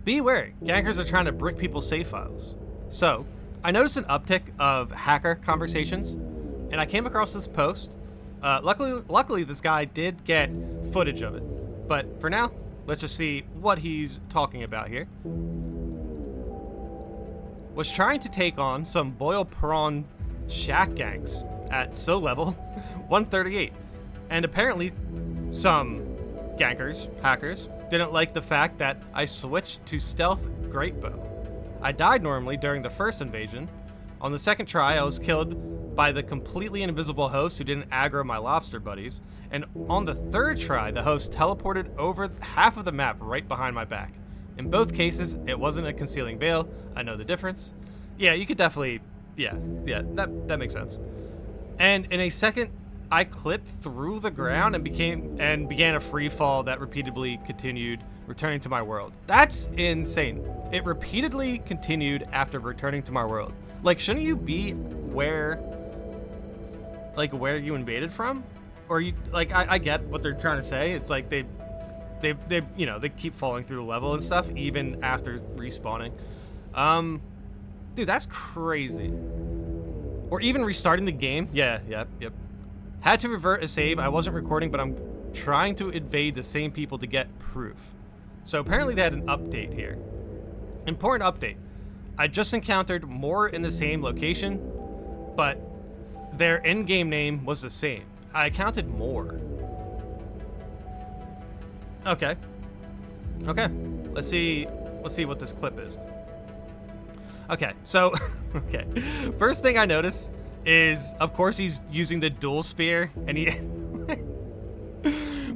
Be wary, gankers are trying to brick people's save files. So, I noticed an uptick of hacker conversations, and I came across this post. Luckily, this guy did get footage of it. But for now, let's just see what he's talking about here. Was trying to take on some boil prawn shack ganks at so level 138, and apparently some gankers, hackers, didn't like the fact that I switched to stealth great bow. I died normally during the first invasion. On the second try, I was killed by the completely invisible host who didn't aggro my lobster buddies, and on the third try, the host teleported over half of the map right behind my back. In both cases, it wasn't a concealing veil. I know the difference. Yeah, you could definitely, yeah, that makes sense. And in a second, I clipped through the ground and began a free fall that repeatedly continued, returning to my world. That's insane. It repeatedly continued after returning to my world. Like, shouldn't you be where you invaded from? Or you, like, I get what they're trying to say. It's like they keep falling through the level and stuff even after respawning. Dude, that's crazy. Or even restarting the game. Yeah, yep. Had to revert a save. I wasn't recording, but I'm trying to invade the same people to get proof. So apparently they had an update here. Important update. I just encountered more in the same location, but their in-game name was the same. I counted more. Okay. Let's see what this clip is. Okay, so okay. First thing I notice is, of course, he's using the dual spear, and he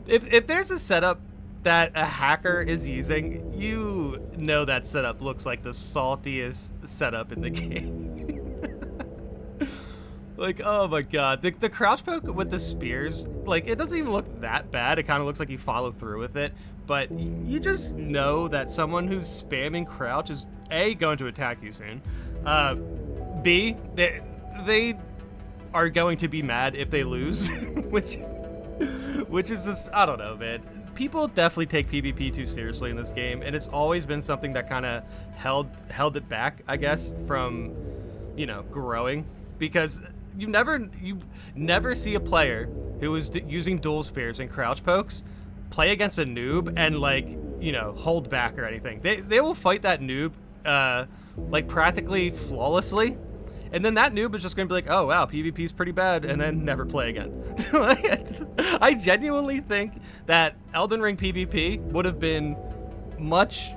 if there's a setup that a hacker is using, you know that setup looks like the saltiest setup in the game. Like, oh my god, the crouch poke with the spears, like, it doesn't even look that bad. It kind of looks like you follow through with it, but you just know that someone who's spamming crouch is A, going to attack you soon, B, they are going to be mad if they lose, which is just, I don't know, man. People definitely take PvP too seriously in this game, and it's always been something that kind of held it back, I guess, from, growing, because you never see a player who is using dual spears and crouch pokes play against a noob and, like, hold back or anything. They will fight that noob like practically flawlessly, and then that noob is just gonna be like, oh wow, PvP's pretty bad, and then never play again. I genuinely think that Elden Ring PvP would have been much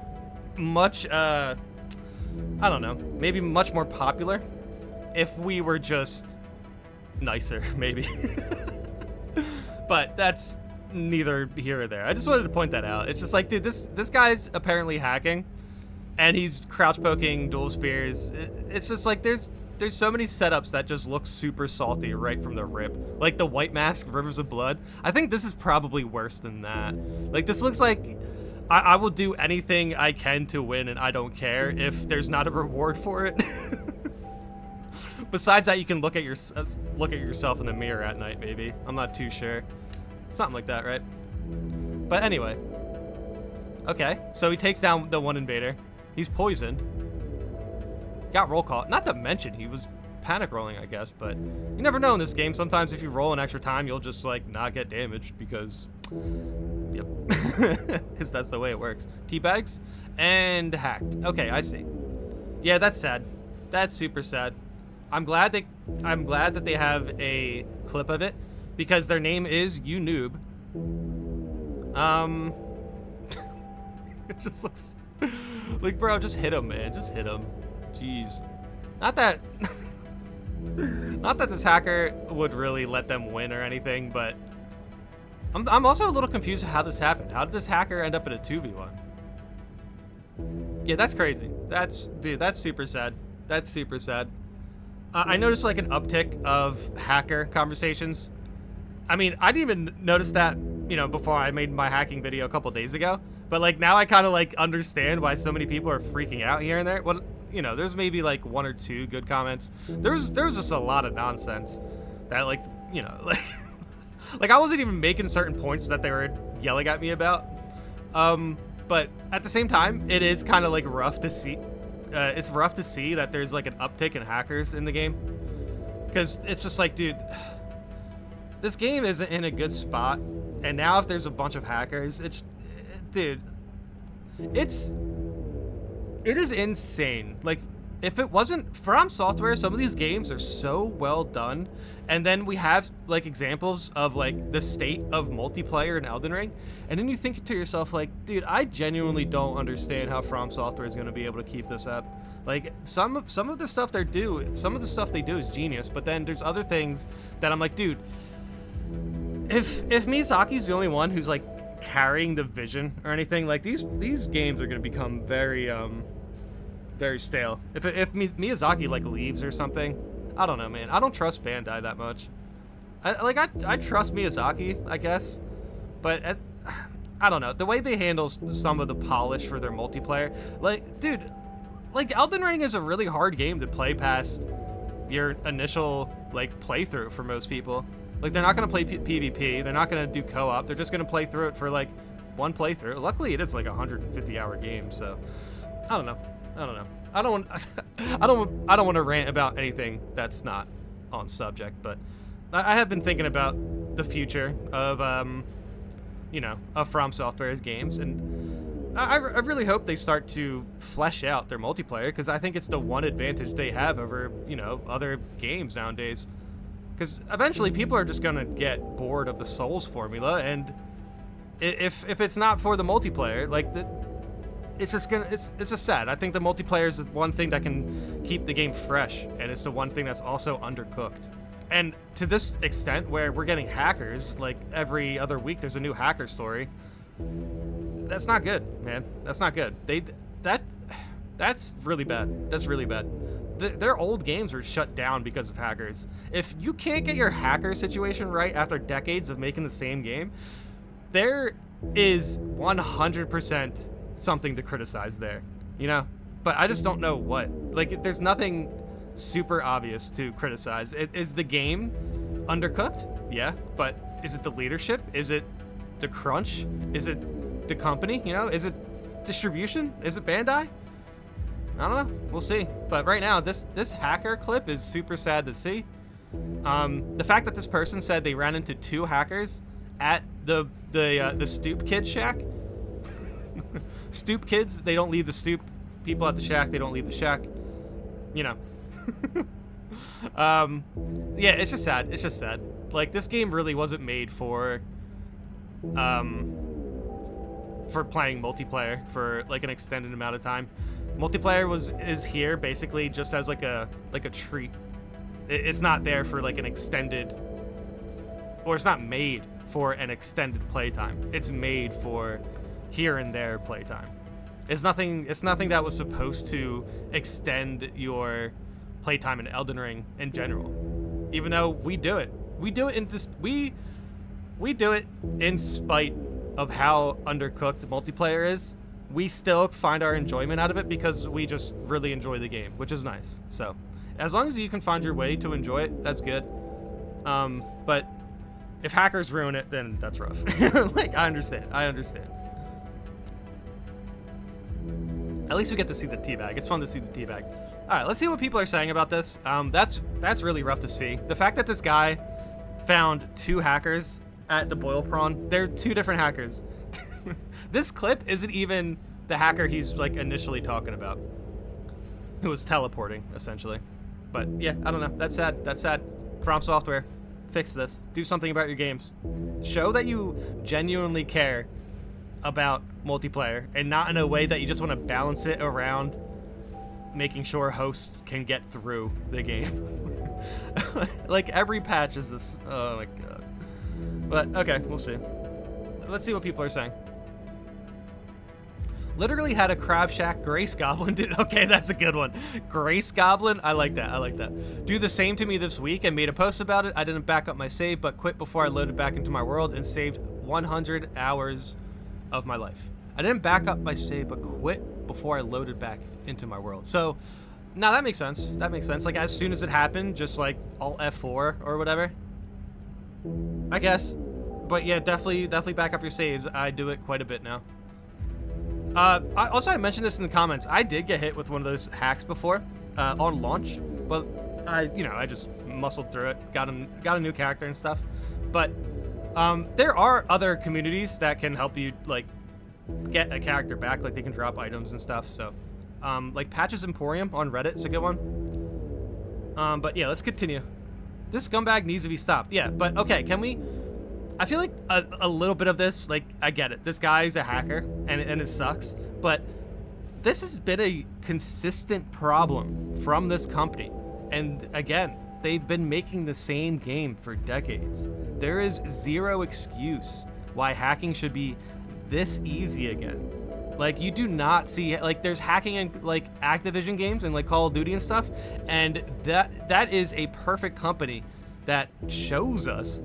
I don't know, maybe much more popular if we were just nicer, maybe. But that's neither here or there. I just wanted to point that out. It's just like, dude, this guy's apparently hacking, and he's crouch poking dual spears. It's just like there's so many setups that just look super salty right from the rip. Like the White Mask, Rivers of Blood. I think this is probably worse than that. Like, this looks like I will do anything I can to win, and I don't care if there's not a reward for it. Besides that, you can look at yourself in the mirror at night, maybe. I'm not too sure. Something like that, right? But anyway. Okay, so he takes down the one invader. He's poisoned. Got roll call. Not to mention, he was panic rolling, I guess, but you never know in this game. Sometimes if you roll an extra time, you'll just, like, not get damaged because, yep. Because that's the way it works. Teabags and hacked. Okay, I see. Yeah, that's sad. That's super sad. I'm glad that they have a clip of it, because their name is You Noob. It just looks like, bro, just hit him, man. Just hit him. Jeez. Not that this hacker would really let them win or anything, but I'm also a little confused how this happened. How did this hacker end up in a 2v1? Yeah, that's crazy. Dude, that's super sad. That's super sad. I noticed, like, an uptick of hacker conversations. I mean, I didn't even notice that, before I made my hacking video a couple days ago. But, like, now I kind of, like, understand why so many people are freaking out here and there. Well, there's maybe, like, one or two good comments. There's just a lot of nonsense that, like, like I wasn't even making certain points that they were yelling at me about. But at the same time, it is kind of like rough to see. It's rough to see that there's like an uptick in hackers in the game, because it's just like, dude, this game isn't in a good spot, and now if there's a bunch of hackers, dude, it is insane. Like, if it wasn't FromSoftware, some of these games are so well done, and then we have like examples of like the state of multiplayer in Elden Ring, and then you think to yourself like, dude, I genuinely don't understand how FromSoftware is going to be able to keep this up. Like, some of the stuff they do is genius, but then there's other things that I'm like, dude, if Miyazaki's the only one who's like carrying the vision or anything, like these games are going to become very stale. If Miyazaki like leaves or something, I don't know, man. I don't trust Bandai that much. I trust Miyazaki, I guess, but I don't know. The way they handle some of the polish for their multiplayer, like, dude, like Elden Ring is a really hard game to play past your initial like playthrough for most people. Like, they're not gonna play PvP. They're not gonna do co-op. They're just gonna play through it for like one playthrough. Luckily, it is like a 150-hour game, so I don't know. I don't want to rant about anything that's not on subject, but I have been thinking about the future of of FromSoftware's games, and I really hope they start to flesh out their multiplayer, because I think it's the one advantage they have over other games nowadays. Because eventually people are just gonna get bored of the Souls formula, and if it's not for the multiplayer, like it's just sad. I think the multiplayer is the one thing that can keep the game fresh, and it's the one thing that's also undercooked. And to this extent, where we're getting hackers, like every other week there's a new hacker story. That's not good, man. That's not good. That's really bad. That's really bad. Their old games were shut down because of hackers. If you can't get your hacker situation right after decades of making the same game, there is 100% something to criticize there, But I just don't know what. Like, there's nothing super obvious to criticize. Is the game undercooked? Yeah, but is it the leadership? Is it the crunch? Is it the company? Is it distribution? Is it Bandai? I don't know. We'll see. But right now, this hacker clip is super sad to see. The fact that this person said they ran into 2 hackers at the Stoop Kid shack. Stoop kids, they don't leave the stoop. People at the shack, they don't leave the shack. Yeah, it's just sad. It's just sad. Like, this game really wasn't made for playing multiplayer for like an extended amount of time. Multiplayer is here basically just as like a treat. It's not there for like an extended, or it's not made for an extended playtime. It's made for here and there playtime. It's nothing that was supposed to extend your playtime in Elden Ring in general. Even though we do it in spite of how undercooked multiplayer is. We still find our enjoyment out of it because we just really enjoy the game, which is nice. So, as long as you can find your way to enjoy it, that's good. But if hackers ruin it, then that's rough. Like, I understand. At least we get to see the teabag. It's fun to see the teabag. All right, let's see what people are saying about this. That's really rough to see. The fact that this guy found 2 hackers at the boil prawn. They're 2 different hackers. This clip isn't even the hacker he's like initially talking about, who was teleporting essentially. But yeah, I don't know. That's sad. That's sad. FromSoftware, fix this. Do something about your games. Show that you genuinely care about multiplayer, and not in a way that you just want to balance it around making sure hosts can get through the game. Like, every patch is this. Oh my god. But okay, we'll see. Let's see what people are saying. Literally had a Crab Shack Grace Goblin. Okay, that's a good one. Grace Goblin? I like that. Do the same to me this week and made a post about it. I didn't back up my save, but quit before I loaded back into my world and saved 100 hours of my life. I didn't back up my save, but quit before I loaded back into my world. So, now that makes sense. Like, as soon as it happened, just like Alt F4 or whatever. I guess. But yeah, definitely back up your saves. I do it quite a bit now. I mentioned this in the comments. I did get hit with one of those hacks before on launch, but I just muscled through it, got a new character and stuff. But there are other communities that can help you like get a character back, like they can drop items and stuff. So like Patches Emporium on Reddit is a good one. But yeah, let's continue. This scumbag needs to be stopped. Yeah, but okay, can we? I feel like a little bit of this, like, I get it. This guy's a hacker, and it sucks. But this has been a consistent problem from this company. And again, they've been making the same game for decades. There is zero excuse why hacking should be this easy again. Like, you do not see, like, there's hacking in, like, Activision games and, like, Call of Duty and stuff. And that is a perfect company that shows us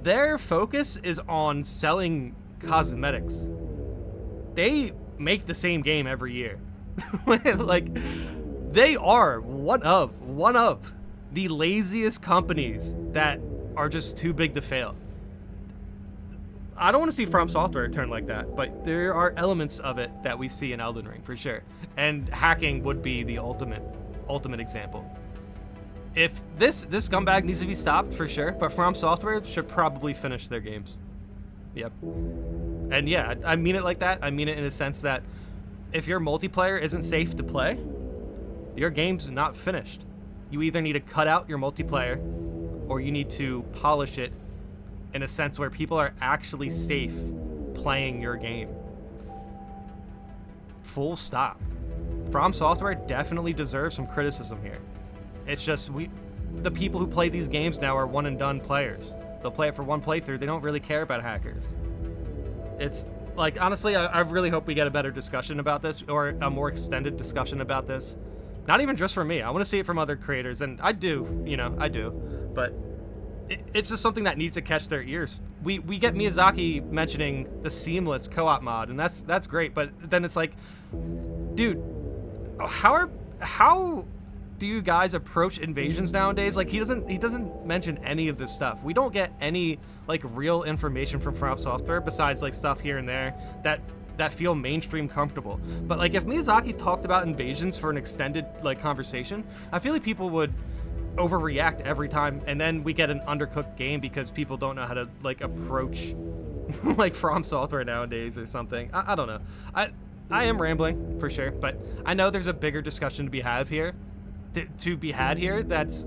their focus is on selling cosmetics. They make the same game every year. Like, they are one of the laziest companies that are just too big to fail. I don't want to see FromSoftware turn like that, but there are elements of it that we see in Elden Ring for sure. And hacking would be the ultimate example. If this scumbag needs to be stopped for sure, but FromSoftware should probably finish their games. Yep. And yeah, I mean it like that. I mean it in a sense that if your multiplayer isn't safe to play, your game's not finished. You either need to cut out your multiplayer or you need to polish it in a sense where people are actually safe playing your game. Full stop. FromSoftware definitely deserves some criticism here. It's just the people who play these games now are one and done players. They'll play it for one playthrough. They don't really care about hackers. It's like, honestly, I really hope we get a better discussion about this, or a more extended discussion about this. Not even just from me. I want to see it from other creators, and I do, I do. But it's just something that needs to catch their ears. We get Miyazaki mentioning the seamless co-op mod, and that's great. But then it's like, dude, how do you guys approach invasions nowadays? Like, he doesn't mention any of this stuff. We don't get any like real information from FromSoftware besides like stuff here and there that feel mainstream comfortable. But like, if Miyazaki talked about invasions for an extended like conversation, I feel like people would overreact every time, and then we get an undercooked game because people don't know how to like approach like FromSoftware nowadays or something. I don't know. I am rambling for sure, but I know there's a bigger discussion to be had here. That's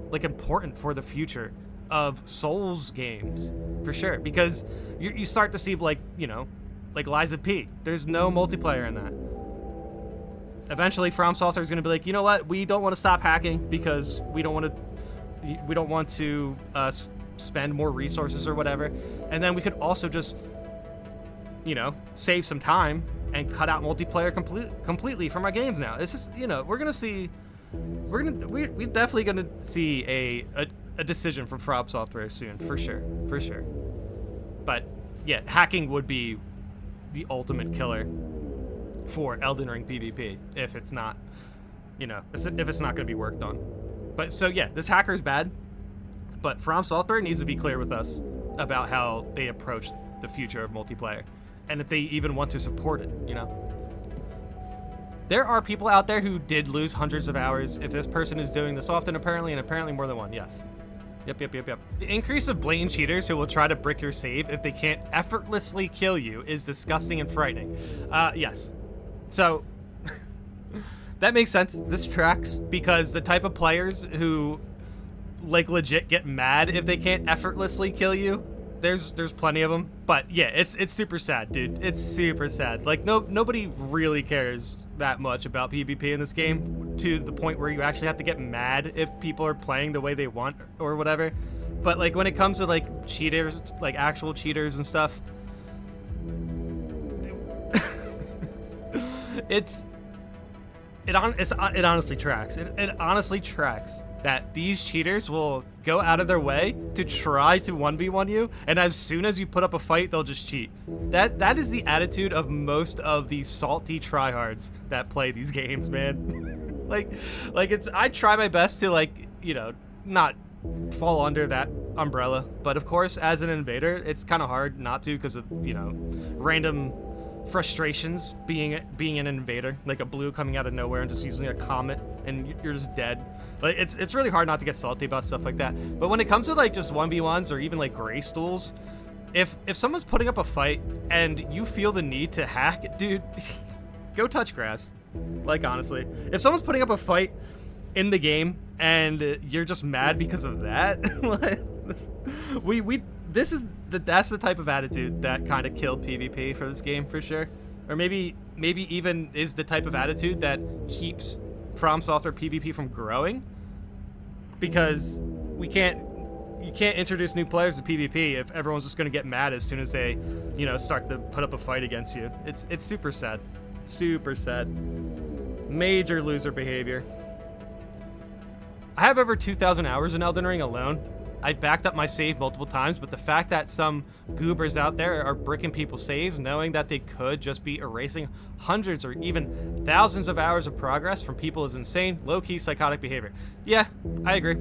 like important for the future of Souls games for sure, because you start to see like Liza P. There's no multiplayer in that. Eventually, FromSoftware is going to be like, you know what? We don't want to stop hacking because we don't want to spend more resources or whatever, and then we could also just save some time and cut out multiplayer completely from our games now. It's just we're definitely gonna see a decision from FromSoftware soon, for sure. But yeah, hacking would be the ultimate killer for Elden Ring PvP if it's not, if it's not gonna be worked on. But so yeah, this hacker is bad, but FromSoftware needs to be clear with us about how they approach the future of multiplayer, and if they even want to support it. There are people out there who did lose hundreds of hours if this person is doing this often, apparently, and apparently more than one. Yes. Yep. The increase of blatant cheaters who will try to brick your save if they can't effortlessly kill you is disgusting and frightening. Yes. So, that makes sense. This tracks, because the type of players who, like, legit get mad if they can't effortlessly kill you, there's plenty of them. But yeah, it's super sad, dude. It's super sad. Like, nobody really cares that much about PvP in this game, to the point where you actually have to get mad if people are playing the way they want or whatever. But like, when it comes to like cheaters, like actual cheaters and stuff, it honestly tracks. It honestly tracks that these cheaters will go out of their way to try to 1v1 you, and as soon as you put up a fight, they'll just cheat. That is the attitude of most of the salty tryhards that play these games, man. like I try my best to not fall under that umbrella, but of course, as an invader, it's kind of hard not to, because of random frustrations being an invader, like a blue coming out of nowhere and just using a comet and you're just dead. Like it's really hard not to get salty about stuff like that. But when it comes to like just 1v1s or even like gray stools, if someone's putting up a fight and you feel the need to hack, dude, go touch grass. Like honestly, if someone's putting up a fight in the game and you're just mad because of that, that's the type of attitude that kind of killed PvP for this game for sure. Or maybe even is the type of attitude that keeps FromSoftware PvP from growing, because you can't introduce new players to PvP if everyone's just going to get mad as soon as they, start to put up a fight against you. It's super sad. Super sad. Major loser behavior. I have over 2,000 hours in Elden Ring alone. I've backed up my save multiple times, but the fact that some goobers out there are bricking people's saves, knowing that they could just be erasing hundreds or even thousands of hours of progress from people, is insane. Low-key psychotic behavior. Yeah, I agree.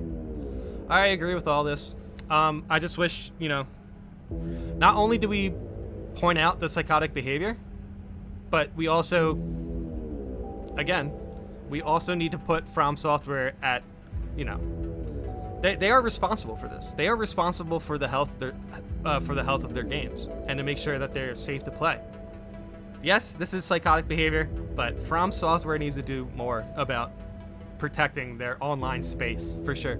I agree with all this. I just wish, not only do we point out the psychotic behavior, but we also, again, need to put FromSoftware at, They are responsible for this. They are responsible for the health of their games and to make sure that they're safe to play. Yes, this is psychotic behavior, but FromSoftware needs to do more about protecting their online space for sure.